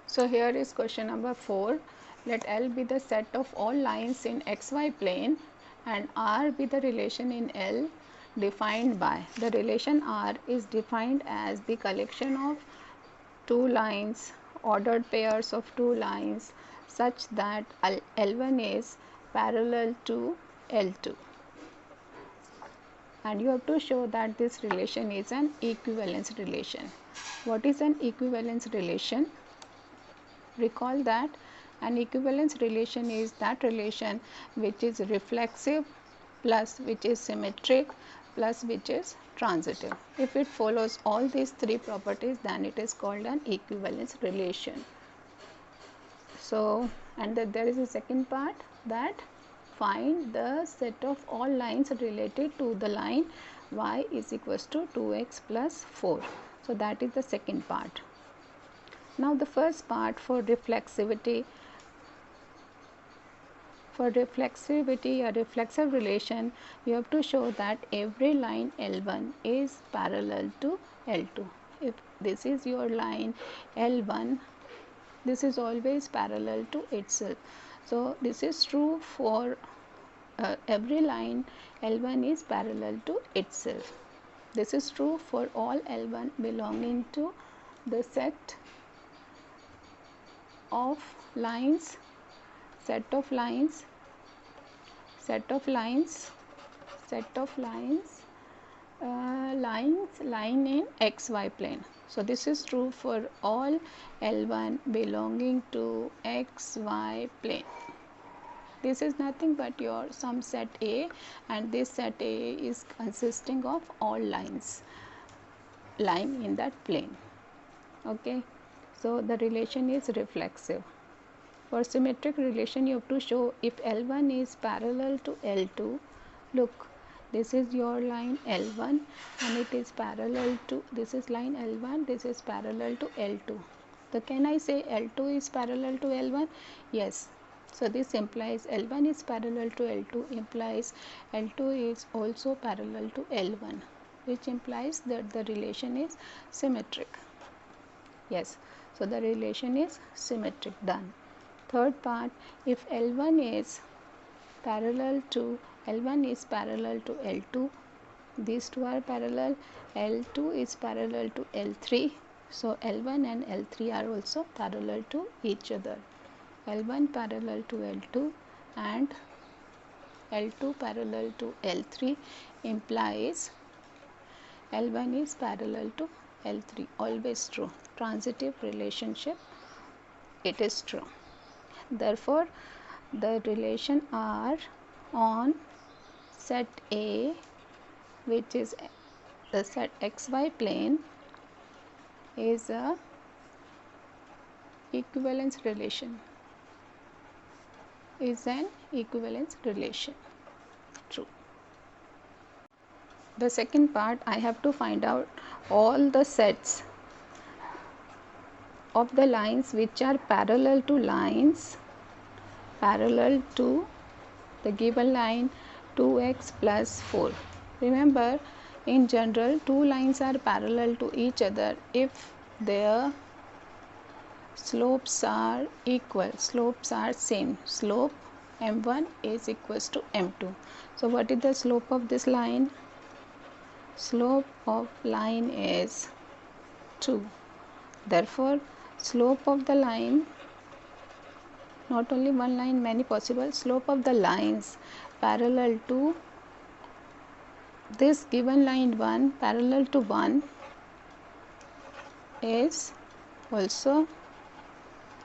So here is question number 4. Let L be the set of all lines in xy plane and R be the relation in L defined by. The relation R is defined as the collection of two lines, ordered pairs of two lines such that L1 is parallel to L2. And you have to show that this relation is an equivalence relation. What is an equivalence relation? Recall that an equivalence relation is that relation which is reflexive plus which is symmetric plus which is transitive. If it follows all these three properties, then it is called an equivalence relation. So, and there is a second part, that find the set of all lines related to the line y is equals to 2x plus 4. So, that is the second part. Now, the first part, for reflexivity, a reflexive relation, you have to show that every line L1 is parallel to L2. If this is your line L1, this is always parallel to itself. So, this is true for every line L1 is parallel to itself. This is true for all L1 belonging to the set of lines, line in xy plane. So, this is true for all L1 belonging to xy plane. This is nothing but your some set A, and this set A is consisting of all lines lying in that plane. Okay. So, the relation is reflexive. For symmetric relation, you have to show if L1 is parallel to L2. Look, this is your line L1 and it is parallel to, this is line L1, this is parallel to L2. So, can I say L2 is parallel to L1? Yes. So, this implies L1 is parallel to L2, implies L2 is also parallel to L1, which implies that the relation is symmetric. Yes. So, the relation is symmetric. Done. Third part, if L1 is parallel to L2, these two are parallel, L2 is parallel to L3. So, L1 and L3 are also parallel to each other. L1 parallel to L2 and L2 parallel to L3 implies L1 is parallel to L3. Always true. Transitive relationship, it is true. Therefore, the relation R on set A, which is the set xy plane, is a equivalence relation, is an equivalence relation. True. The second part, I have to find out all the sets of the lines which are parallel to the given line 2x plus 4. Remember, in general, two lines are parallel to each other if their slopes are equal, slopes are same. Slope m1 is equals to m2. So, what is the slope of this line? Slope of line is 2. Therefore, slope of the line, not only one line, many possible, slope of the lines parallel to this given line 1, parallel to 1, is also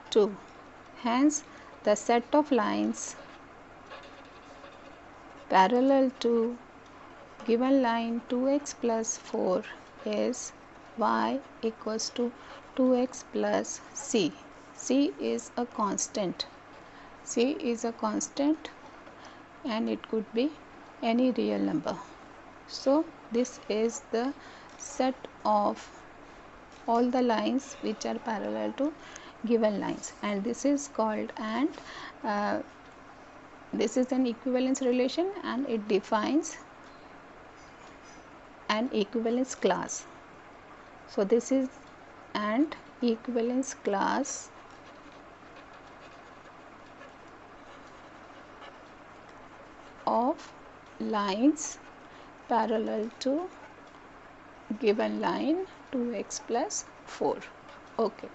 2. Hence, the set of lines parallel to given line 2x plus 4 is y equals to 2x plus c. C is a constant. C is a constant and it could be any real number. So, this is the set of all the lines which are parallel to given lines, and this is called, and this is an equivalence relation, and it defines an equivalence class. So, this is an equivalence class of lines parallel to given line 2x plus 4. Okay.